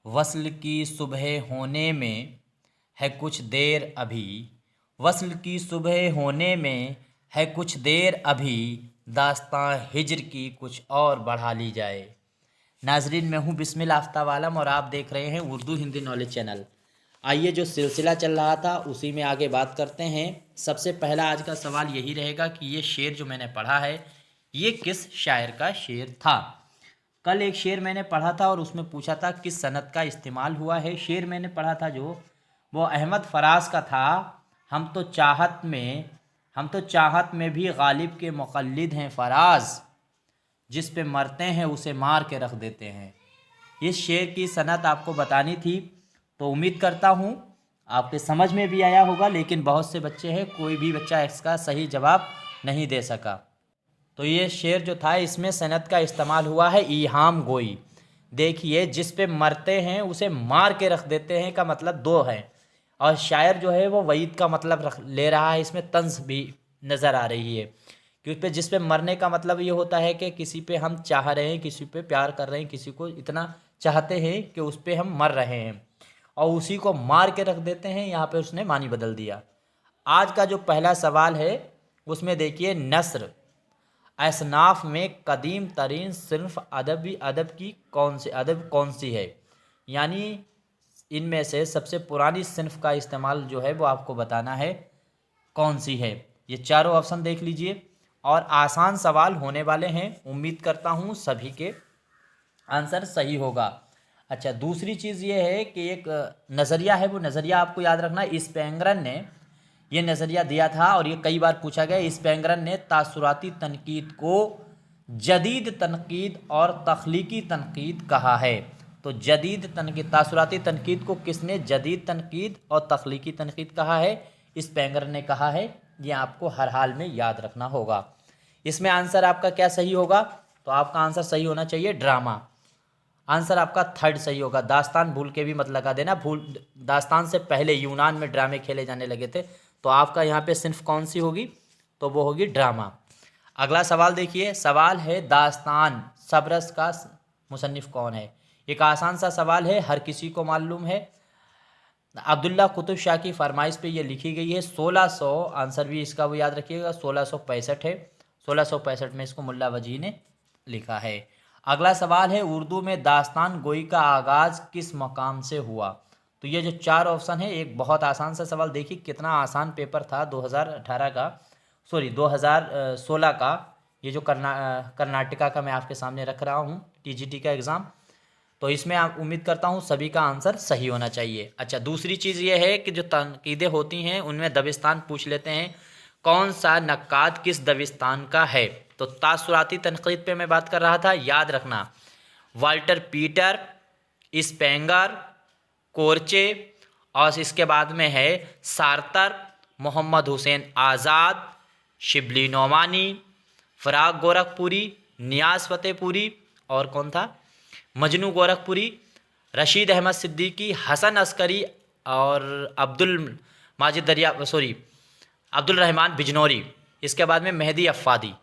वस्ल की सुबह होने में है कुछ देर अभी, वस्ल की सुबह होने में है कुछ देर अभी, दास्तां हिज्र की कुछ और बढ़ा ली जाए। नाजरीन, मैं हूँ बिस्मिल आफ्ताब आलम और आप देख रहे हैं उर्दू हिंदी नॉलेज चैनल। आइए, जो सिलसिला चल रहा था उसी में आगे बात करते हैं। सबसे पहला आज का सवाल यही रहेगा कि ये शेर जो मैंने पढ़ा है ये किस शायर का शेर था। कल एक शेर मैंने पढ़ा था और उसमें पूछा था किस सनद का इस्तेमाल हुआ है। शेर मैंने पढ़ा था जो वो अहमद फराज का था। हम तो चाहत में भी गालिब के मुक़ल्लिद हैं फराज, जिस पे मरते हैं उसे मार के रख देते हैं। इस शेर की सनद आपको बतानी थी, तो उम्मीद करता हूँ आपके समझ में भी आया होगा। लेकिन बहुत से बच्चे हैं, कोई भी बच्चा इसका सही जवाब नहीं दे सका। तो ये शेर जो था इसमें सनद का इस्तेमाल हुआ है ईहाम गोई। देखिए, जिस पे मरते हैं उसे मार के रख देते हैं का मतलब दो है, और शायर जो है वो वईद का मतलब ले रहा है। इसमें तंज भी नज़र आ रही है कि उस पे जिस पे मरने का मतलब ये होता है कि किसी पे हम चाह रहे हैं, किसी पे प्यार कर रहे हैं, किसी को इतना चाहते हैं कि उस पे हम मर रहे हैं और उसी को मार के रख देते हैं। यहाँ पे उसने मानी बदल दिया। आज का जो पहला सवाल है उसमें देखिए, नस्र असनाफ में कदीम तरीन सिर्फ अदब की कौन सी है। यानी इनमें से सबसे पुरानी सिन्फ का इस्तेमाल जो है वो आपको बताना है कौन सी है। ये चारों ऑप्शन देख लीजिए और आसान सवाल होने वाले हैं। उम्मीद करता हूँ सभी के आंसर सही होगा। अच्छा, दूसरी चीज़ ये है कि एक नज़रिया है, वो नज़रिया आपको याद रखना है। स्पेंगरन ने ये नज़रिया दिया था और ये कई बार पूछा गया। स्पेंगरन ने तासुराती तनकीद को जदीद तनकीद और तख्लीकी तनकीद कहा है। तो जदीद तनकीद, तासुराती तनकीद को किसने जदीद तनकीद और तख्लीकी तनकीद कहा है? स्पेंगरन ने कहा है। ये आपको हर हाल में याद रखना होगा। इसमें आंसर आपका क्या सही होगा? तो आपका आंसर सही होना चाहिए ड्रामा। आंसर आपका थर्ड सही होगा। दास्तान भूल के भी मत लगा देना। दास्तान से पहले यूनान में ड्रामे खेले जाने लगे थे। तो आपका यहाँ पे सिर्फ कौन सी होगी? तो वो होगी ड्रामा। अगला सवाल देखिए, सवाल है दास्तान सब्रस का मुसन्निफ कौन है। एक आसान सा सवाल है, हर किसी को मालूम है। अब्दुल्ला कुतुब शाह की फरमाइश पे ये लिखी गई है। 1600, आंसर भी इसका वो याद रखिएगा, 1665 है। 1665 में इसको मुल्ला वजी ने लिखा है। अगला सवाल है, उर्दू में दास्तान गोई का आगाज़ किस मकाम से हुआ। तो ये जो चार ऑप्शन है, एक बहुत आसान सा सवाल। देखिए कितना आसान पेपर था 2018 का, सॉरी 2016 का। ये जो कर्नाटका का मैं आपके सामने रख रहा हूँ, टीजीटी का एग्ज़ाम। तो इसमें आप उम्मीद करता हूँ सभी का आंसर सही होना चाहिए। अच्छा, दूसरी चीज़ ये है कि जो तनकीदें होती हैं उनमें दबिस्तान पूछ लेते हैं। कौन सा नक्काद किस दबिस्तान का है? तो तासुराती तनकीद पे मैं बात कर रहा था, याद रखना। वाल्टर पीटर, स्पेंगर, कोरचे, और इसके बाद में है सारतर, मोहम्मद हुसैन आज़ाद, शिबली नोमानी, फ़राग गोरखपुरी, नियाज़ फतेहपुरी, और कौन था? मजनू गोरखपुरी, रशीद अहमद सिद्दीकी, हसन अस्करी, और अब्दुल रहमान बिजनौरी। इसके बाद में मेहदी अफ़ादी।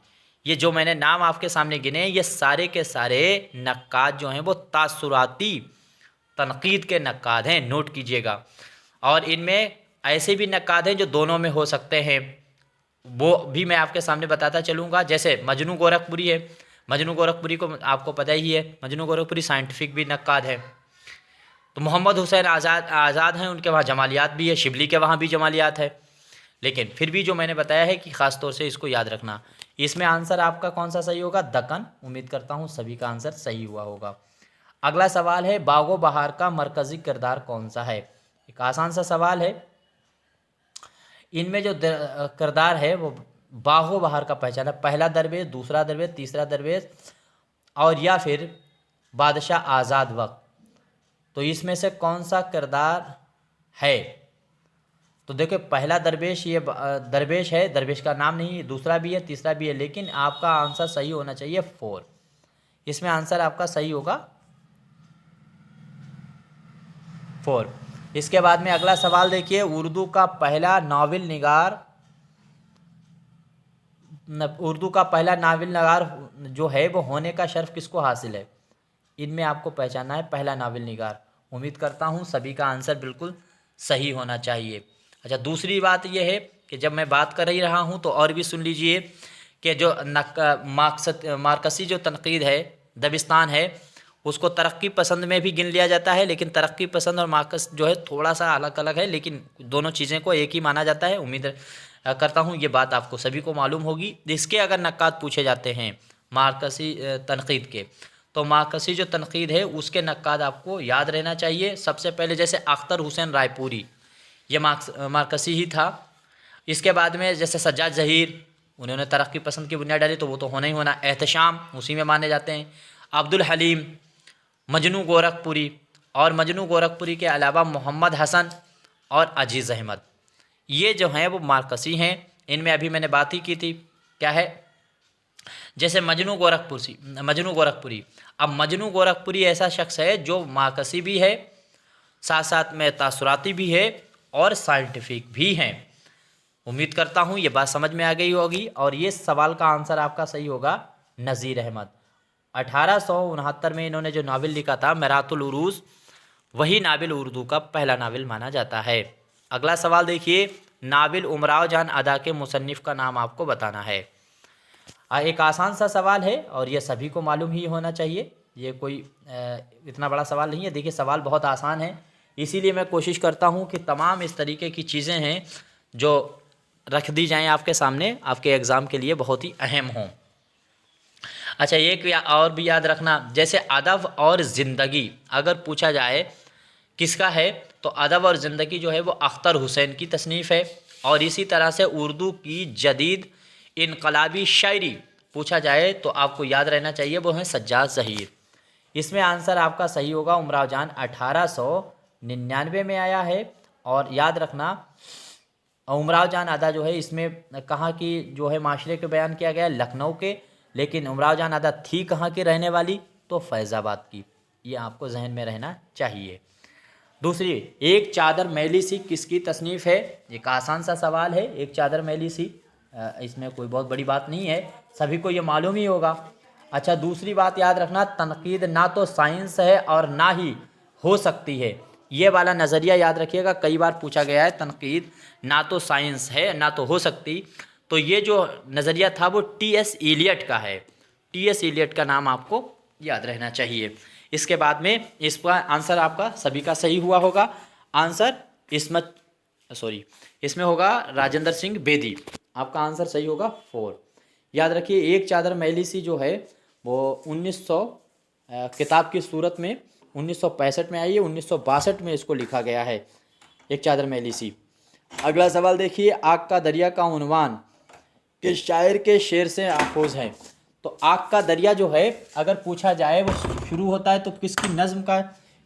ये जो मैंने नाम आपके सामने गिने, ये सारे के सारे नक्काद जो हैं वो तासुराती तनकीद के नक्काद हैं, नोट कीजिएगा। और इनमें ऐसे भी नक्काद हैं जो दोनों में हो सकते हैं, वो भी मैं आपके सामने बताता चलूँगा। जैसे मजनू गोरखपुरी है। मजनू गोरखपुरी को आपको पता ही है, मजनू गोरखपुरी साइंटिफिक भी नक्काद है। तो मोहम्मद हुसैन आज़ाद हैं, उनके वहाँ जमालियात भी है। शिबली के वहाँ भी जमालियात है। लेकिन फिर भी जो मैंने बताया है कि ख़ास तौर से इसको याद रखना। इसमें आंसर आपका कौन सा सही होगा? दक्कन। उम्मीद करता हूँ सभी का आंसर सही हुआ होगा। अगला सवाल है, बागो बहार का मरकज़ी किरदार कौन सा है। एक आसान सा सवाल है। इनमें जो किरदार है वो बागो बहार का पहचाना, पहला दरवेश, दूसरा दरवेश, तीसरा दरवेश, और या फिर बादशाह आज़ाद वक्त। तो इसमें से कौन सा किरदार है? तो देखो, पहला दरवेश ये दरवेश है, दरवेश का नाम नहीं, दूसरा भी है, तीसरा भी है, लेकिन आपका आंसर सही होना चाहिए 4। इसमें आंसर आपका सही होगा 4। इसके बाद में अगला सवाल देखिए, उर्दू का पहला नावल नगार जो है वो होने का शर्फ किसको हासिल है? इनमें आपको पहचानना है पहला नावल निगार। उम्मीद करता हूँ सभी का आंसर बिल्कुल सही होना चाहिए। अच्छा, दूसरी बात यह है कि जब मैं बात कर ही रहा हूँ तो और भी सुन लीजिए कि जो मार्कसी जो तनकीद है, दबिस्तान है, उसको तरक्की पसंद में भी गिन लिया जाता है, लेकिन तरक्की पसंद और मार्कस जो है थोड़ा सा अलग अलग है, लेकिन दोनों चीज़ें को एक ही माना जाता है। उम्मीद करता हूँ ये बात आपको सभी को मालूम होगी। इसके अगर नक्कात पूछे जाते हैं मार्कसी तनकीद के, तो मार्कसी जो तनकीद है उसके नक्कात आपको याद रहना चाहिए। सबसे पहले जैसे अख्तर हुसैन रायपुरी, ये मार्कसी ही था। इसके बाद में जैसे सज्जाद ज़हीर, उन्होंने तरक्की पसंद की बुनियाद डाली, तो वो तो होना ही होना। एहतशाम उसी में माने जाते हैं। अब्दुल हलीम, मजनू गोरखपुरी, और मजनू गोरखपुरी के अलावा मोहम्मद हसन और अजीज़ अहमद, ये जो हैं वो मार्कसी हैं। इनमें अभी मैंने बात ही की थी, क्या है, जैसे मजनू गोरखपुरी। अब मजनू गोरखपुरी ऐसा शख्स है जो मार्कसी भी है, साथ साथ में तासुराती भी है और साइंटिफिक भी हैं। उम्मीद करता हूँ ये बात समझ में आ गई होगी। और ये सवाल का आंसर आपका सही होगा नज़ीर अहमद। 1869 में इन्होंने जो नावल लिखा था मिरातुल उरूज, वही नावल उर्दू का पहला नावल माना जाता है। अगला सवाल देखिए, नावल उमराव जान अदा के मुसन्निफ़ का नाम आपको बताना है। एक आसान सा सवाल है और ये सभी को मालूम ही होना चाहिए। ये कोई इतना बड़ा सवाल नहीं है। देखिए सवाल बहुत आसान है, इसीलिए मैं कोशिश करता हूँ कि तमाम इस तरीके की चीज़ें हैं जो रख दी जाएं आपके सामने, आपके एग्ज़ाम के लिए बहुत ही अहम हों। अच्छा, एक और भी याद रखना, जैसे अदब और ज़िंदगी अगर पूछा जाए किसका है, तो अदब और ज़िंदगी जो है वो अख्तर हुसैन की तसनीफ़ है। और इसी तरह से उर्दू की जदीद इनकलाबी शायरी पूछा जाए तो आपको याद रहना चाहिए वो है सज्जाद ज़हीर। इसमें आंसर आपका सही होगा उमराव जान 1899 में आया है। और याद रखना उमराव जान अदा जो है इसमें कहाँ की जो है माशरे के बयान किया गया, लखनऊ के, लेकिन उमराव जान अदा थी कहाँ की रहने वाली, तो फैज़ाबाद की। ये आपको जहन में रहना चाहिए। दूसरी, एक चादर मैली सी किसकी तसनीफ़ है? एक आसान सा सवाल है, एक चादर मैली सी, इसमें कोई बहुत बड़ी बात नहीं है, सभी को ये मालूम ही होगा। अच्छा, दूसरी बात याद रखना, तनकीद ना तो साइंस है और ना ही हो सकती है। ये वाला नज़रिया याद रखिएगा, कई बार पूछा गया है तनकीद ना तो साइंस है ना तो हो सकती। तो ये जो नज़रिया था वो टी.एस. इलियट का है। टी.एस. इलियट का नाम आपको याद रहना चाहिए। इसके बाद में इसका आंसर आपका सभी का सही हुआ होगा। आंसर इसमें होगा राजेंद्र सिंह बेदी, आपका आंसर सही होगा 4। याद रखिए, एक चादर मैली सी जो है वो 1900 किताब की सूरत में 1965 में आई है, 1962 में इसको लिखा गया है, एक चादर मैली सी। अगला सवाल देखिए, आग का दरिया का उन्वान किस शायर के शेर से आखोज है? तो आग का दरिया जो है अगर पूछा जाए वो शुरू होता है तो किसकी नज़्म का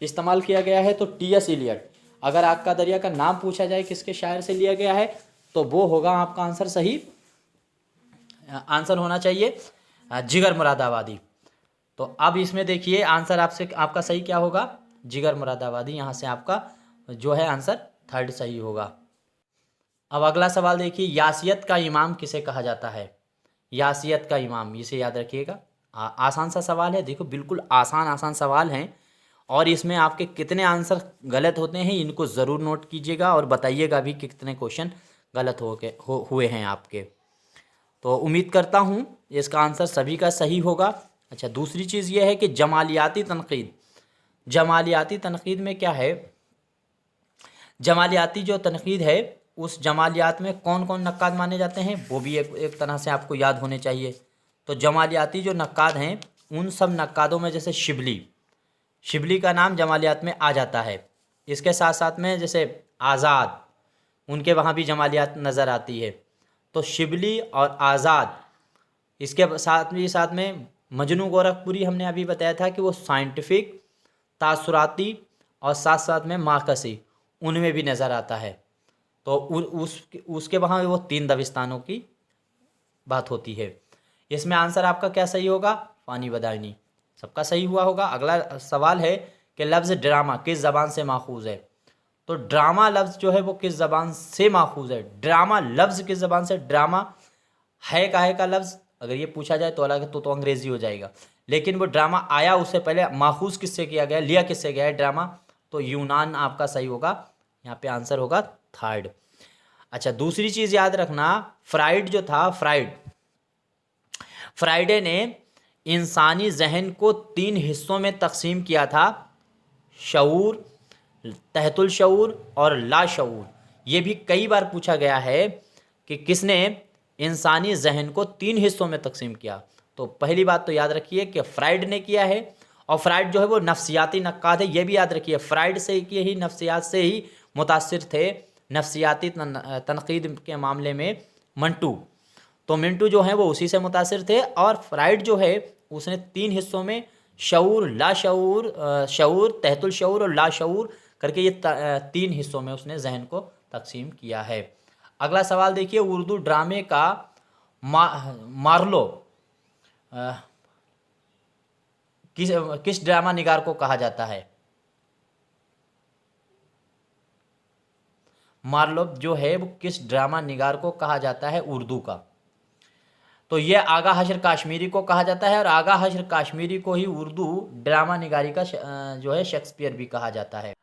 इस्तेमाल किया गया है, तो टी.एस. इलियट। अगर आग का दरिया का नाम पूछा जाए किसके शायर से लिया गया है, तो वो होगा आपका आंसर सही आंसर होना चाहिए जिगर मुरादाबादी। तो अब इसमें देखिए आंसर आपका सही क्या होगा, जिगर मुरादाबादी। यहाँ से आपका जो है आंसर 3rd सही होगा। अब अगला सवाल देखिए, यासियत का इमाम किसे कहा जाता है? यासियत का इमाम, इसे याद रखिएगा। आसान सा सवाल है, देखो बिल्कुल आसान सवाल हैं और इसमें आपके कितने आंसर गलत होते हैं इनको ज़रूर नोट कीजिएगा और बताइएगा भी कि कितने क्वेश्चन गलत हुए हैं आपके। तो उम्मीद करता हूँ इसका आंसर सभी का सही होगा। अच्छा, दूसरी चीज़ ये है कि जमालियाती तनकीद में क्या है, जमालियाती जो तनकीद है उस जमालियात में कौन कौन नक्काद माने जाते हैं वो भी एक तरह से आपको याद होने चाहिए। तो जमालियाती जो नक्काद हैं उन सब नक्कादों में जैसे शिबली का नाम जमालियात में आ जाता है। इसके साथ साथ में जैसे आज़ाद, उनके वहाँ भी जमालियात नज़र आती है। तो शिबली और आज़ाद, इसके साथ में मजनू गोरखपुरी हमने अभी बताया था कि वो साइंटिफिक, तासुराती और साथ साथ में मार्कसी, उनमें भी नज़र आता है। तो उसके वहाँ वो 3 दबिस्तानों की बात होती है। इसमें आंसर आपका क्या सही होगा, पानी बदायनी, सबका सही हुआ होगा। अगला सवाल है कि लफ्ज़ ड्रामा किस ज़बान से माखूज़ है? तो ड्रामा लफ्ज़ जो है वो किस ज़बान से माखूज़ है? ड्रामा लफ्ज़ किस ज़बान से? ड्रामा है काहे का लफ्ज़ अगर ये पूछा जाए तो अलग तो अंग्रेज़ी हो जाएगा, लेकिन वो ड्रामा आया उससे पहले माखूज़ किससे किया गया, लिया किससे गया है ड्रामा? तो यूनान आपका सही होगा, यहाँ पे आंसर होगा थर्ड। अच्छा, दूसरी चीज़ याद रखना, फ्राइड जो था, फ्राइडे ने इंसानी जहन को 3 हिस्सों में तकसीम किया था, शऊर, तहतुल शऊर और लाशऊर। ये भी कई बार पूछा गया है कि किसने इंसानी जहन को 3 हिस्सों में तकसीम किया। तो पहली बात तो याद रखिए कि फ्राइड ने किया है, और फ्राइड जो है वो नफ्सियाती नक्काद है, ये भी याद रखिए। फ्राइड से की ही नफ्सियात से ही मुतासिर थे, नफ्सियाती तनकीद के मामले में मंटू। तो मिंटू जो है वो उसी से मुतासिर थे, और फ्राइड जो है उसने 3 हिस्सों में शऊर, लाशऊर, शऊर, तहतुल शऊर और लाशऊर करके ये 3 हिस्सों में उसने जहन को तकसीम किया है। अगला सवाल देखिए, उर्दू ड्रामे का मार्लो किस ड्रामा निगार को कहा जाता है? मार्लो जो है वो किस ड्रामा निगार को कहा जाता है उर्दू का? तो ये आगा हशर काश्मीरी को कहा जाता है, और आगा हशर काश्मीरी को ही उर्दू ड्रामा निगारी का जो है शेक्सपियर भी कहा जाता है।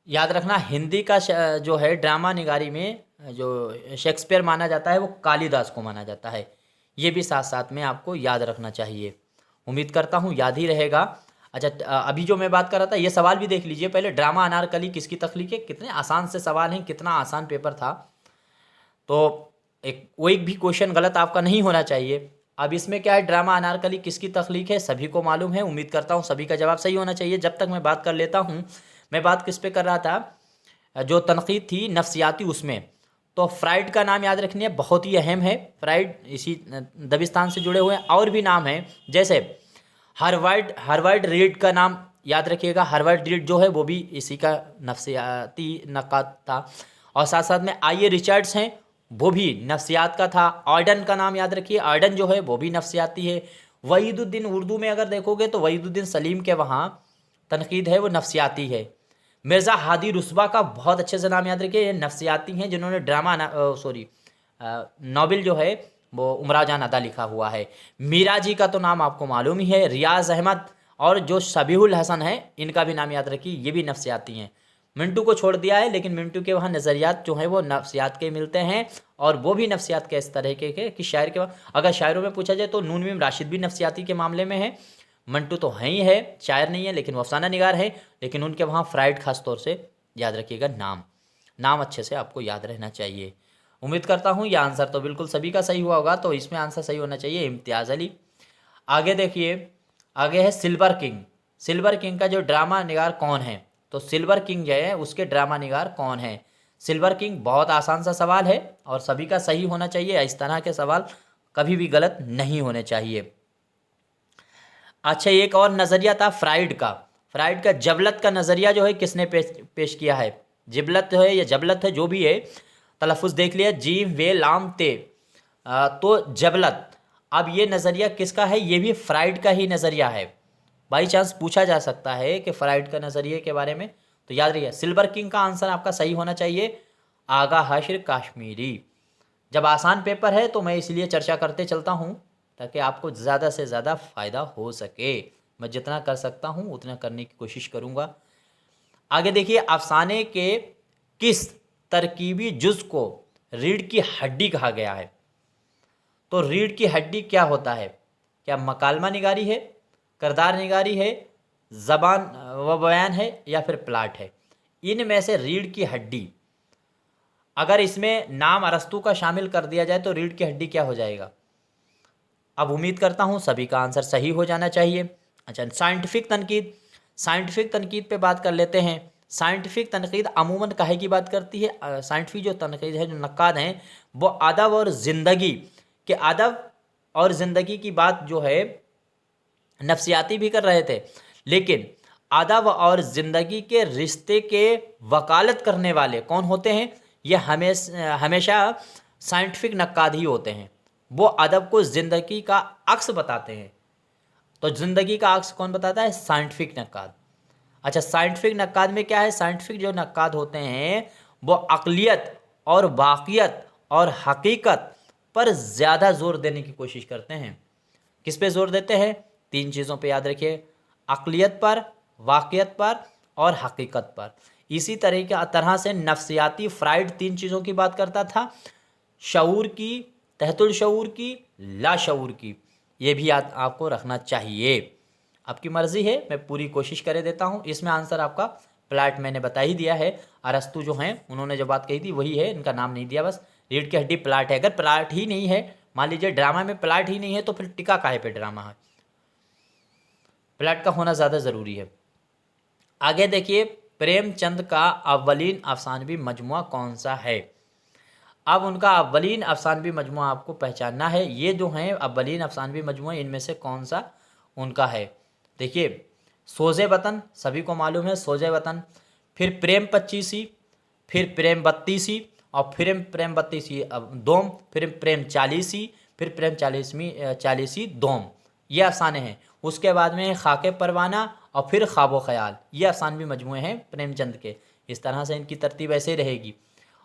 याद रखना, हिंदी का जो है ड्रामा निगारी में जो शेक्सपियर माना जाता है वो कालिदास को माना जाता है। ये भी साथ साथ में आपको याद रखना चाहिए। उम्मीद करता हूँ याद ही रहेगा। अच्छा, अभी जो मैं बात कर रहा था, ये सवाल भी देख लीजिए पहले, ड्रामा अनारकली किसकी तख्लीक है? कितने आसान से सवाल हैं, कितना आसान पेपर था। तो एक भी क्वेश्चन गलत आपका नहीं होना चाहिए। अब इसमें क्या है, ड्रामा अनारकली किसकी तख्लीक है सभी को मालूम है। उम्मीद करता हूँ सभी का जवाब सही होना चाहिए। जब तक मैं बात कर लेता हूँ, मैं बात किस पे कर रहा था, जो तनकीद थी नफ्सियाती, उसमें तो फ्राइड का नाम याद रखनी है, बहुत ही अहम है। फ्राइड इसी दबिस्तान से जुड़े हुए हैं। और भी नाम हैं, जैसे हार्वर्ड रीड का नाम याद रखिएगा। हार्वर्ड रीड जो है वो भी इसी का नफ्सियाती नक्काद था। और साथ साथ में आइए रिचर्ड्स हैं, वो भी नफ्सियात का था। आर्डन का नाम याद रखिए, आर्डन जो है वो भी नफ्सियाती है। वहीदुद्दीन, उर्दू में अगर देखोगे तो वहीदुद्दीन सलीम के वहाँ तनकीद है वो नफ्सियाती है। मिर्ज़ा हादी रुस्वा का बहुत अच्छे से नाम याद रखिए, ये नफ्सियाती हैं जिन्होंने नॉवेल जो है वो उमरा जान अदा लिखा हुआ है। मीरा जी का तो नाम आपको मालूम ही है, रियाज अहमद और जो शबीहुल हसन है, इनका भी नाम याद रखिए, ये भी नफ्सियाती हैं। मिंटू को छोड़ दिया है, लेकिन मिंटू के वहाँ नज़रियात जो हैं वो नफ्सियात के मिलते हैं, और वो भी नफ्सियात के इस तरह के कि शायर के, अगर शायरों में पूछा जाए तो नून मीम राशिद भी नफ्सियाती के मामले में है। मंटू तो है ही है, शायर नहीं है लेकिन वो अफसाना निगार है, लेकिन उनके वहाँ फ्राइड खास तौर से याद रखिएगा। नाम अच्छे से आपको याद रहना चाहिए। उम्मीद करता हूँ ये आंसर तो बिल्कुल सभी का सही हुआ होगा, तो इसमें आंसर सही होना चाहिए इम्तियाज़ अली। आगे देखिए, आगे है सिल्वर किंग। सिल्वर किंग का जो ड्रामा निगार कौन है? तो सिल्वर किंग जो है उसके ड्रामा निगार कौन है? सिल्वर किंग बहुत आसान सा सवाल है और सभी का सही होना चाहिए। इस तरह के सवाल कभी भी गलत नहीं होने चाहिए। अच्छा, एक और नज़रिया था फ्राइड का जबलत का नज़रिया जो है किसने पेश किया है? जिबलत है या जबलत है, जो भी है, तलफ़ुज़ देख लिया, जीम वे लाम ते, तो जबलत। अब ये नज़रिया किसका है? ये भी फ्राइड का ही नज़रिया है। बाई चांस पूछा जा सकता है कि फ्राइड का नज़रिए के बारे में, तो याद रखिए सिल्वर किंग का आंसर आपका सही होना चाहिए, आगा हशर काश्मीरी। जब आसान पेपर है तो मैं इसलिए चर्चा करते चलता हूँ ताकि आपको ज़्यादा से ज़्यादा फ़ायदा हो सके। मैं जितना कर सकता हूँ उतना करने की कोशिश करूँगा। आगे देखिए, अफसाने के किस तरकीबी जुज़ को रीढ़ की हड्डी कहा गया है? तो रीढ़ की हड्डी क्या होता है? क्या मकालमा निगारी है, किरदार निगारी है, ज़बान व बयान है, या फिर प्लाट है? इनमें से रीढ़ की हड्डी, अगर इसमें नाम अरस्तू का शामिल कर दिया जाए तो रीढ़ की हड्डी क्या हो जाएगा? अब उम्मीद करता हूँ सभी का आंसर सही हो जाना चाहिए। अच्छा, साइंटिफिक तनकीद पे बात कर लेते हैं। साइंटिफिक तनकीद अमूमन काहे की बात करती है? साइंटिफिक जो तनकीद है, जो नक्काद हैं, वो अदब और ज़िंदगी की बात जो है नफ्सियाती भी कर रहे थे, लेकिन अदब और ज़िंदगी के रिश्ते के वकालत करने वाले कौन होते हैं? ये हमेशा साइंटिफिक नक्काद ही होते हैं। वो अदब को ज़िंदगी का अक्स बताते हैं। तो ज़िंदगी का अक्स कौन बताता है? साइंटिफिक नक्काद। अच्छा, साइंटिफिक नक्काद में क्या है? साइंटिफिक जो नक्काद होते हैं वो अक़लियत और वाक़ियत और हकीकत पर ज़्यादा ज़ोर देने की कोशिश करते हैं। किस पे ज़ोर देते हैं? 3 चीज़ों पे याद रखिए, अक़लियत पर, वाक़ियत पर और हकीकत पर। इसी तरह से नफ्सियाती फ्राइड 3 चीज़ों की बात करता था, शऊर की, तहतुल शऊर की, लाशऊर की। ये भी याद आपको रखना चाहिए। आपकी मर्ज़ी है, मैं पूरी कोशिश कर देता हूँ। इसमें आंसर आपका प्लाट मैंने बता ही दिया है। अरस्तु जो हैं उन्होंने जो बात कही थी वही है, इनका नाम नहीं दिया, बस रीढ़ की हड्डी प्लाट है। अगर प्लाट ही नहीं है, मान लीजिए ड्रामा में प्लाट ही नहीं है, तो फिर टिका काहे पे ड्रामा है? प्लाट का होना ज़्यादा ज़रूरी है। आगे देखिए, प्रेमचंद का अव्वलीन अफसानवी मजमुआ कौन सा है? अब उनका अव्वलीन अफसानवी मजमुआ आपको पहचानना है। ये जो हैं अव्वलीन अफसानवी मजमुआ, इनमें से कौन सा उनका है? देखिए, सोज़े वतन सभी को मालूम है, सोज़े वतन, फिर प्रेम पच्चीसी, फिर प्रेम बत्तीसी, और फिर प्रेम बत्तीसी दोम, फिर प्रेम चालीसी, फिर प्रेम चालीसी दोम। ये अफसाने हैं। उसके बाद में खाके परवाना और फिर ख्वाबो ख्याल। ये अफसानवी मजमुए हैं प्रेमचंद के। इस तरह से इनकी तरतीब ऐसे रहेगी।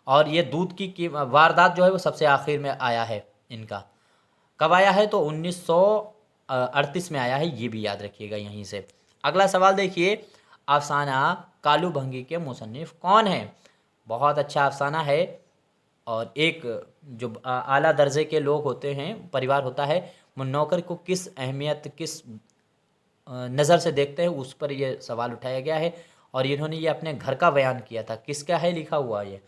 और ये दूध की वारदात जो है वो सबसे आखिर में आया है इनका। कब आया है? तो 1938 में आया है, ये भी याद रखिएगा यहीं से। अगला सवाल देखिए, अफसाना कालू भंगी के मुसन्निफ कौन है? बहुत अच्छा अफसाना है, और एक जो आला दर्जे के लोग होते हैं, परिवार होता है, वो नौकर को किस अहमियत, किस नज़र से देखते हैं, उस पर यह सवाल उठाया गया है। और इन्होंने ये अपने घर का बयान किया था। किसका है लिखा हुआ? ये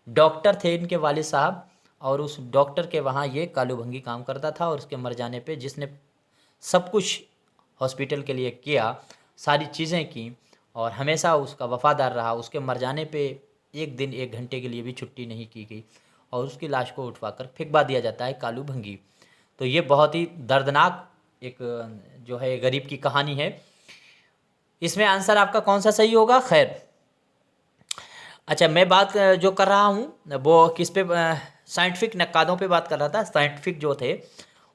डॉक्टर थे इनके वालिद साहब, और उस डॉक्टर के वहाँ ये कालू भंगी काम करता था, और उसके मर जाने पे जिसने सब कुछ हॉस्पिटल के लिए किया, सारी चीज़ें की, और हमेशा उसका वफ़ादार रहा, उसके मर जाने पे एक दिन 1 घंटे के लिए भी छुट्टी नहीं की गई, और उसकी लाश को उठवाकर फेंकवा दिया जाता है कालू भंगी। तो ये बहुत ही दर्दनाक एक जो है गरीब की कहानी है। इसमें आंसर आपका कौन सा सही होगा? खैर, अच्छा, मैं बात जो कर रहा हूँ वो किस पे, साइंटिफिक नक्कादों पे बात कर रहा था। साइंटिफिक जो थे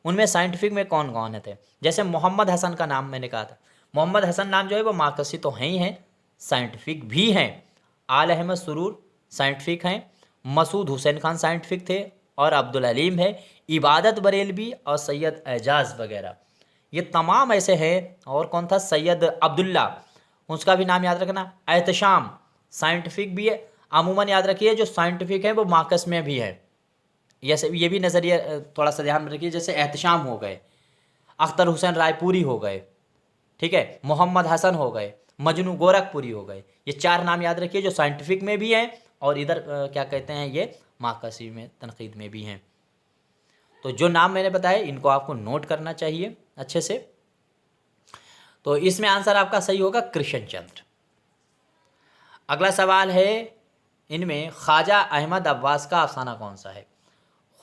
उनमें साइंटिफिक में कौन कौन थे? जैसे मोहम्मद हसन का नाम मैंने कहा था। मोहम्मद हसन नाम जो है वो मार्कसी तो हैं ही हैं, साइंटिफिक भी हैं। आल अहमद सुरूर साइंटिफिक हैं, मसूद हुसैन खान साइंटिफिक थे, और अब्दुल हलीम है, इबादत बरेलवी और सैयद एजाज वगैरह, ये तमाम ऐसे हैं। और कौन था? सैयद अब्दुल्ला, उसका भी नाम याद रखना। एहतशाम साइंटिफिक भी है। अमूमन याद रखिए जो साइंटिफिक है वो मार्कस में भी है। ये भी नज़रिया थोड़ा सा ध्यान में रखिए। जैसे एहतशाम हो गए, अख्तर हुसैन रायपुरी हो गए, ठीक है, मोहम्मद हसन हो गए, मजनू गोरखपुरी हो गए। ये 4 नाम याद रखिए जो साइंटिफिक में भी हैं, और इधर क्या कहते हैं, ये मार्कसी में, तनकीद में भी हैं। तो जो नाम मैंने बताए इनको आपको नोट करना चाहिए अच्छे से। तो इसमें आंसर आपका सही होगा कृष्णचंद्र। अगला सवाल है, इनमें ख्वाजा अहमद अब्बास का अफसाना कौन सा है?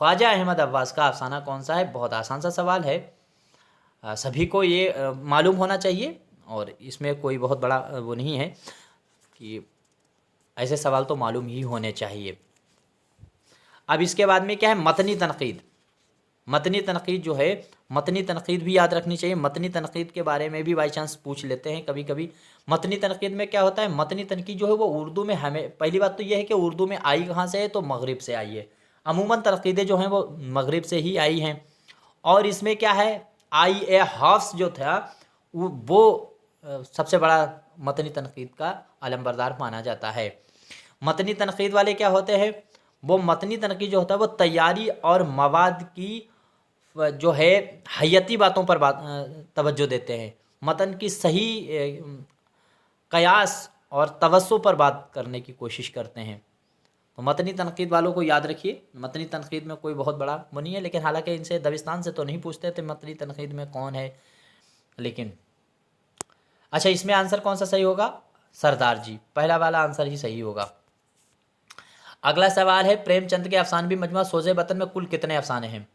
ख्वाजा अहमद अब्बास का अफसाना कौन सा है? बहुत आसान सा सवाल है, सभी को ये मालूम होना चाहिए, और इसमें कोई बहुत बड़ा वो नहीं है कि ऐसे सवाल तो मालूम ही होने चाहिए। अब इसके बाद में क्या है? मतनी तनकीद। मतनी तनकीद जो है, मतनी तनकीद भी याद रखनी चाहिए। मतनी तनकीद के बारे में भी बाई चांस पूछ लेते हैं कभी कभी। मतनी तनकीद में क्या होता है? मतनी तनकीद जो है वो उर्दू में, हमें पहली बात तो ये है कि उर्दू में आई कहाँ से है? तो मगरिब से आई है। अमूमन तनकीदें जो हैं वो मगरिब से ही आई हैं। और इसमें क्या है, आई.ए. हाफ्स जो था वो सबसे बड़ा मतनी तनकीद का अलमबरदार माना जाता है। मतनी तनकीद वाले क्या होते हैं? वो मतनी तनकीद जो होता है वो तैयारी और मवाद की जो है हयती बातों पर तवज्जो देते हैं। मतन की सही कयास और तवस्सु पर बात करने की कोशिश करते हैं। तो मतनी तनकीद वालों को याद रखिए। मतनी तनकीद में कोई बहुत बड़ा वो नहीं है, लेकिन हालांकि इनसे दबिस्तान से तो नहीं पूछते थे मतनी तनकीद में कौन है, लेकिन अच्छा, इसमें आंसर कौन सा सही होगा? सरदार जी, पहला वाला आंसर ही सही होगा। अगला सवाल है, प्रेमचंद के अफसानवी मजमुआ सोज़े वतन में कुल कितने अफसाने हैं?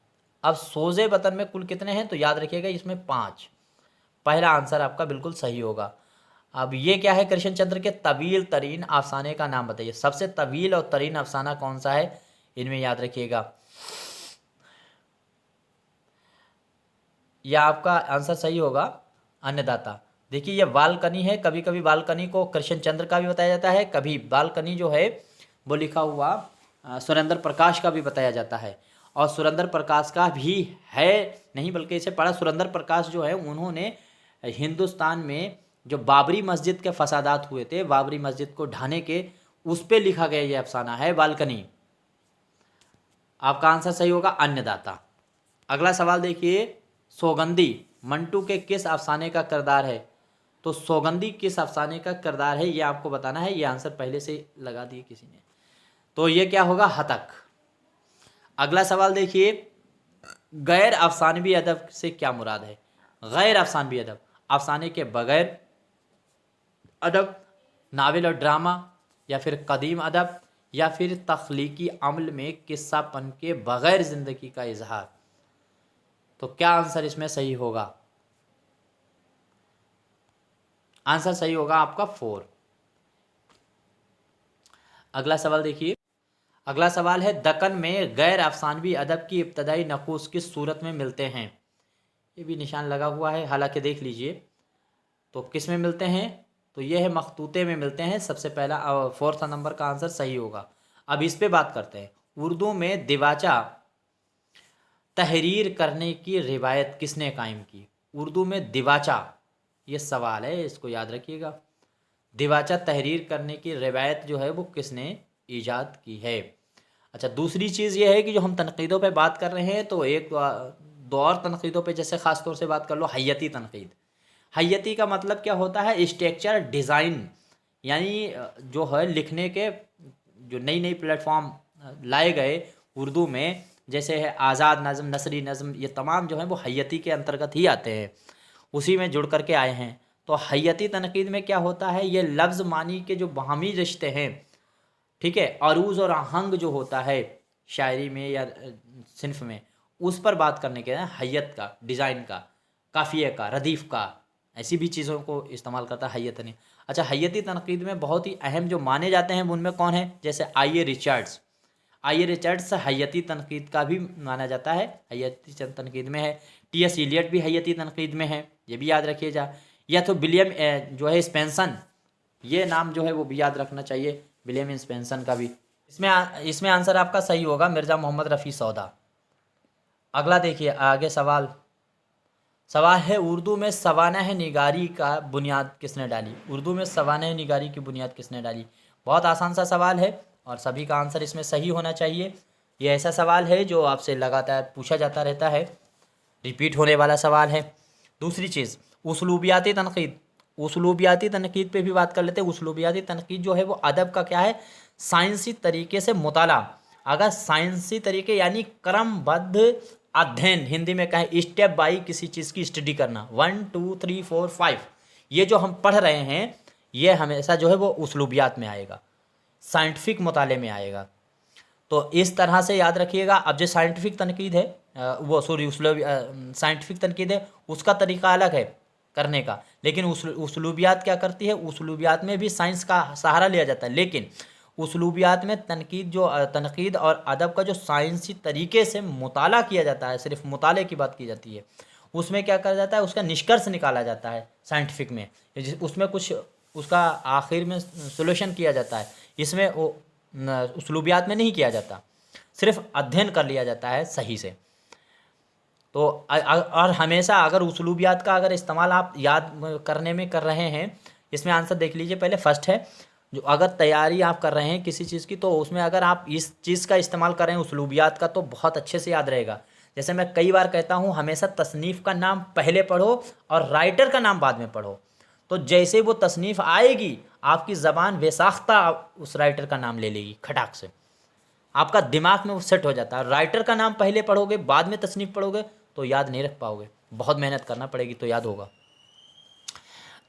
अब सोज़े वतन में कुल कितने हैं? तो याद रखिएगा इसमें 5। पहला आंसर आपका बिल्कुल सही होगा। अब ये क्या है? कृष्णचंद्र के तवील तरीन अफसाने का नाम बताइए। सबसे तवील और तरीन अफसाना कौन सा है? इनमें याद रखिएगा। यह आपका आंसर सही होगा, अन्नदाता। देखिए ये बालकनी है। कभी कभी बालकनी को कृष्णचंद्र का भी बताया जाता है, कभी बालकनी जो है वो लिखा हुआ सुरेंद्र प्रकाश का भी बताया जाता है। और सुरेंद्र प्रकाश का भी है नहीं, बल्कि इसे पढ़ा। सुरेंद्र प्रकाश जो है उन्होंने हिंदुस्तान में जो बाबरी मस्जिद के फसादात हुए थे, बाबरी मस्जिद को ढाने के, उस पे लिखा गया ये अफसाना है बालकनी। आपका आंसर सही होगा अन्नदाता। अगला सवाल देखिए, सौगंधी मंटू के किस अफसाने का किरदार है? तो सौगंधी किस अफसाने का किरदार है ये आपको बताना है। ये आंसर पहले से लगा दिए किसी ने, तो ये क्या होगा? हतक। अगला सवाल देखिए, गैर अफसानवी अदब से क्या मुराद है? गैर अफसानवी अदब, अफसाने के बगैर अदब, नावल और ड्रामा, या फिर कदीम अदब, या फिर तख्लीकी अमल में किस्सापन के बगैर ज़िंदगी का इजहार। तो क्या आंसर इसमें सही होगा? आंसर सही होगा आपका 4। अगला सवाल देखिए, अगला सवाल है, दक्कन में गैर अफसानवी अदब की इब्तदाई नकूस किस सूरत में मिलते हैं? ये भी निशान लगा हुआ है, हालांकि देख लीजिए। तो किस में मिलते हैं? तो ये है मखतूते में मिलते हैं। सबसे पहला 4th नंबर का आंसर सही होगा। अब इस पे बात करते हैं, उर्दू में दिवाचा तहरीर करने की रिवायत किसने कायम की? उर्दू में दिवाचा, ये सवाल है, इसको याद रखिएगा। दिवाचा तहरीर करने की रिवायत जो है वो किसने ईजाद की है? अच्छा, दूसरी चीज़ ये है कि जो हम तनकीदों पे बात कर रहे हैं, तो एक दो और तनकीदों पे जैसे ख़ास तौर से बात कर लो, हय्यती तनकीद। हय्यती का मतलब क्या होता है? स्ट्रक्चर डिज़ाइन, यानी जो है लिखने के जो नई नई प्लेटफॉर्म लाए गए उर्दू में, जैसे है आज़ाद नज़म, नसरी नज़म, ये तमाम जो हैं वो हय्यती के अंतर्गत ही आते हैं, उसी में जुड़ करके आए हैं। तो हय्यती तनकीद में क्या होता है? ये लफ्ज़ मानी के जो बाहमी रिश्ते हैं, ठीक है, अरूज और आहंग जो होता है शायरी में या सिन्फ में, उस पर बात करने के लिए हय्यत का, डिज़ाइन का, काफ़िए का, रदीफ़ का, ऐसी भी चीज़ों को इस्तेमाल करता है हय्यत ने। अच्छा, हय्यती तनकीद में बहुत ही अहम जो माने जाते हैं उनमें कौन है? जैसे आई A Richards. I A Richards हय्यती तनकीद का भी माना जाता है, हय्यती तनकीद में है। टी एस इलियट भी हय्यती तनकीद में है, ये भी याद रखिएगा। या तो विलियम जो है स्पेंसन, ये नाम जो है वो भी याद रखना चाहिए, विलियम स्पेंसन का भी। इसमें आंसर आपका सही होगा मिर्ज़ा मोहम्मद रफ़ी सौदा। अगला देखिए, आगे सवाल है, उर्दू में सवानह निगारी का बुनियाद किसने डाली? उर्दू में सवानह निगारी की बुनियाद किसने डाली? बहुत आसान सा सवाल है और सभी का आंसर इसमें सही होना चाहिए। ये ऐसा सवाल है जो आपसे लगातार पूछा जाता रहता है, रिपीट होने वाला सवाल है। दूसरी चीज़, उसलूबियाती तनकीद। उसलूबियाती तनकीद पे भी बात कर लेते हैं। उसलूबियाती तनकीद जो है वो अदब का क्या है? साइंसी तरीके से मुताला। अगर साइंसी तरीके यानी क्रमबद्ध अध्ययन, हिंदी में कहें स्टेप बाई किसी चीज़ की स्टडी करना, 1 2 3 4 5, ये जो हम पढ़ रहे हैं ये हमेशा जो है वो उसलूबियात में आएगा, साइंटिफिक मुताले में आएगा। तो इस तरह से याद रखिएगा। अब जो साइंटिफिक तनकीद है साइंटिफिक तनकीद है, उसका तरीका अलग है करने का, लेकिन उसलूबियात क्या करती है? उसलूबियात में भी साइंस का सहारा लिया जाता है, लेकिन उसलूबियात में तनकीद और अदब का जो साइंसी तरीके से मुताला किया जाता है, सिर्फ मुताले की बात की जाती है, उसमें क्या करा जाता है? उसका निष्कर्ष निकाला जाता है साइंटिफिक में, उसमें कुछ उसका आखिर में सोल्यूशन किया जाता है। इसमें वो उसलूबियात में नहीं किया जाता, सिर्फ अध्ययन कर लिया जाता है सही से। तो और हमेशा अगर उसलूबियात का अगर इस्तेमाल आप याद करने में कर रहे हैं, इसमें आंसर देख लीजिए। पहले फर्स्ट है, जो अगर तैयारी आप कर रहे हैं किसी चीज़ की, तो उसमें अगर आप इस चीज़ का इस्तेमाल करें उसलूबियात का, तो बहुत अच्छे से याद रहेगा। जैसे मैं कई बार कहता हूँ, हमेशा तसनीफ़ का नाम पहले पढ़ो और राइटर का नाम बाद में पढ़ो। तो जैसे वो तसनीफ़ आएगी, आपकी ज़बान बेसाख्ता उस राइटर का नाम ले लेगी खटाक से, आपका दिमाग में वो सेट हो जाता है। राइटर का नाम पहले पढ़ोगे, बाद में तसनीफ़ पढ़ोगे, तो याद नहीं रख पाओगे, बहुत मेहनत करना पड़ेगी तो याद होगा।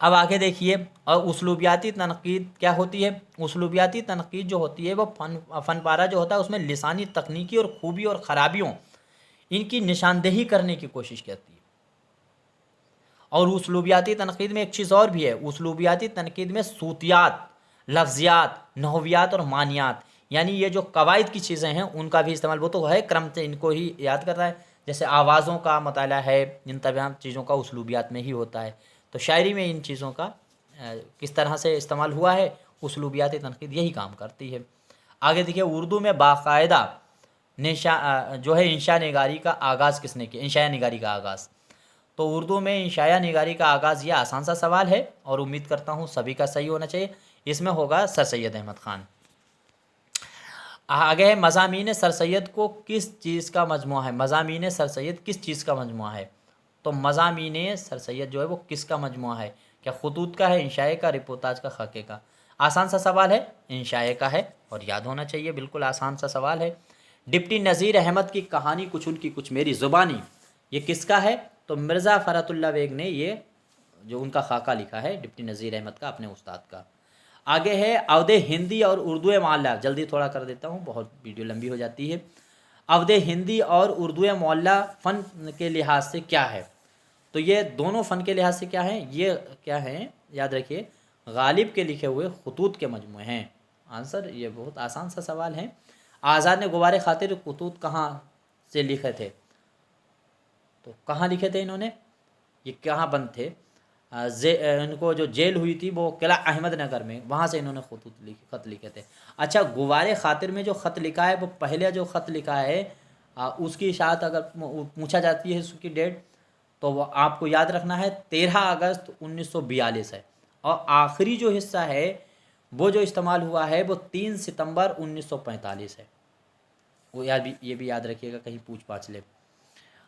अब आगे देखिए, और उसलूबियाती तनकीद क्या होती है? उसलूबियाती तनकीद जो होती है वो फ़न पारा जो होता है, उसमें लिसानी तकनीकी और खूबी और ख़राबियों इनकी निशानदेही करने की कोशिश करती है। और उसलूबियाती तनकीद में एक चीज़ और भी है, उसलूबियाती तनकीद में सूतियात, लफ्ज़ियात, नहवियात और मानियात, यानी ये जो कवायद की चीज़ें हैं उनका भी इस्तेमाल, वो तो है क्रम से इनको ही याद कर रहा है, जैसे आवाज़ों का मताला है, इन तमाम चीज़ों का उसलूबियात में ही होता है। तो शायरी में इन चीज़ों का किस तरह से इस्तेमाल हुआ है, उसलूबियाती तनकीद यही काम करती है। आगे देखिए, उर्दू में बाकायदा जो है इंशा निगारी का आगाज़ किसने किया? इंशा निगारी का आगाज़, तो उर्दू में इंशाया निगारी का आगाज़, ये आसान सा सवाल है और उम्मीद करता हूँ सभी का सही होना चाहिए। इसमें होगा सर सैयद अहमद ख़ान। आगे है, मज़ामीन सर सैयद को किस चीज़ का मजमूआ है? मज़ामीन सर सैयद किस चीज़ का मजमूआ है? तो मज़ामीन सर सैयद जो है वो किसका मजमूआ है? क्या खुतूत का है, इंशाए का, रिपोर्टाज का, खाके का? आसान सा सवाल है, इंशाए का है और याद होना चाहिए, बिल्कुल आसान सा सवाल है। डिप्टी नज़ीर अहमद की कहानी कुछ उनकी कुछ मेरी ज़ुबानी, ये किसका है? तो मिर्ज़ा फ़रतुल्लाह बेग ने ये जो उनका खाका लिखा है डिप्टी नज़ीर अहमद का, अपने उस्ताद का। आगे है, अवधे हिंदी और उर्दू मौला, जल्दी थोड़ा कर देता हूँ, बहुत वीडियो लंबी हो जाती है। अवधे हिंदी और उर्दू मौला फ़न के लिहाज से क्या है? तो ये दोनों फ़न के लिहाज से क्या है? ये क्या है, याद रखिए, गालिब के लिखे हुए खतूत के मजमूए हैं। आंसर, ये बहुत आसान सा सवाल है। आज़ाद ने गुबार खातिर खतूत कहाँ से लिखे थे? तो कहाँ लिखे थे इन्होंने? ये कहाँ बंद थे? इनको जो जेल हुई थी वो किला अहमद नगर में, वहाँ से इन्होंने ख़त लिखे थे। अच्छा, गुबार खातिर में जो ख़त लिखा है वो पहले जो ख़त लिखा है उसकी शायद अगर पूछा जाती है उसकी डेट, तो वो आपको याद रखना है 13 अगस्त 1942 है। और आखिरी जो हिस्सा है वो जो इस्तेमाल हुआ है वो 3 सितंबर 1945 है। वो ये भी याद रखिएगा, कहीं पूछ पाछ ले।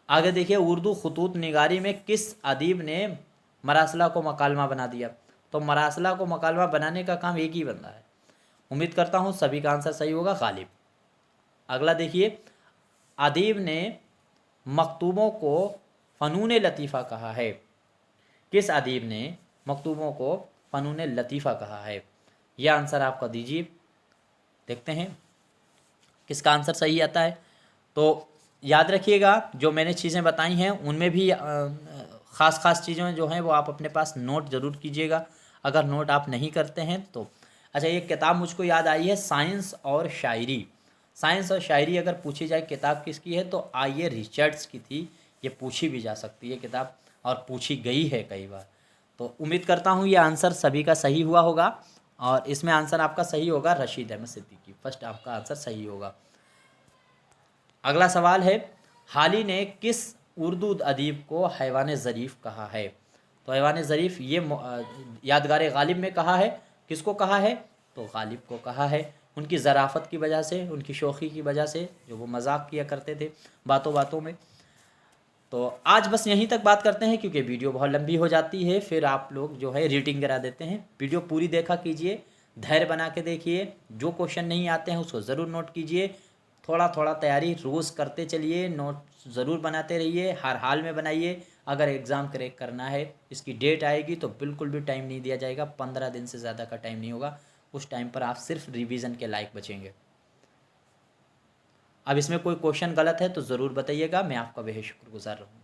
आगे देखिए, उर्दू खतूत निगारी में किस अदीब ने मरासला को मकालमा बना दिया? तो मरासला को मकालमा बनाने का काम एक ही बंदा है। उम्मीद करता हूँ सभी का आंसर सही होगा, गालिब। अगला देखिए, अदीब ने मकतूबों को फ़नून लतीफ़ा कहा है। किस अदीब ने मकतूबों को फ़नून लतीफ़ा कहा है? यह आंसर आपका दीजिए, देखते हैं किसका आंसर सही आता है। तो याद रखिएगा, जो मैंने चीज़ें बताई हैं उनमें भी ख़ास चीज़ें जो हैं वो आप अपने पास नोट ज़रूर कीजिएगा, अगर नोट आप नहीं करते हैं तो। अच्छा, ये किताब मुझको याद आई है, साइंस और शायरी। साइंस और शायरी अगर पूछी जाए किताब किसकी है तो आइए रिचर्ड्स की थी। ये पूछी भी जा सकती है किताब, और पूछी गई है कई बार। तो उम्मीद करता हूँ ये आंसर सभी का सही हुआ होगा, और इसमें आंसर आपका सही होगा रशीद अहमद सिद्दीकी, फर्स्ट आपका आंसर सही होगा। अगला सवाल है, हाली ने किस उर्दू अदीब को हैवान ज़रीफ़ कहा है? तो हैवान ज़रीफ़ ये यादगार गालिब में कहा है। किसको कहा है? तो गालिब को कहा है, उनकी ज़राफ़त की वजह से, उनकी शोखी की वजह से, जो वो मजाक किया करते थे बातों बातों में। तो आज बस यहीं तक बात करते हैं, क्योंकि वीडियो बहुत लंबी हो जाती है, फिर आप लोग जो है रीडिंग करा देते हैं। वीडियो पूरी देखा कीजिए, धैर्य बना के देखिए, जो क्वेश्चन नहीं आते हैं उसको ज़रूर नोट कीजिए, थोड़ा थोड़ा तैयारी रोज़ करते चलिए, नोट ज़रूर बनाते रहिए, हर हाल में बनाइए। अगर एग्ज़ाम क्रैक करना है, इसकी डेट आएगी तो बिल्कुल भी टाइम नहीं दिया जाएगा, 15 दिन से ज़्यादा का टाइम नहीं होगा, उस टाइम पर आप सिर्फ रिवीजन के लायक बचेंगे। अब इसमें कोई क्वेश्चन गलत है तो ज़रूर बताइएगा, मैं आपका बेहद शुक्रगुज़ार रहूँगा।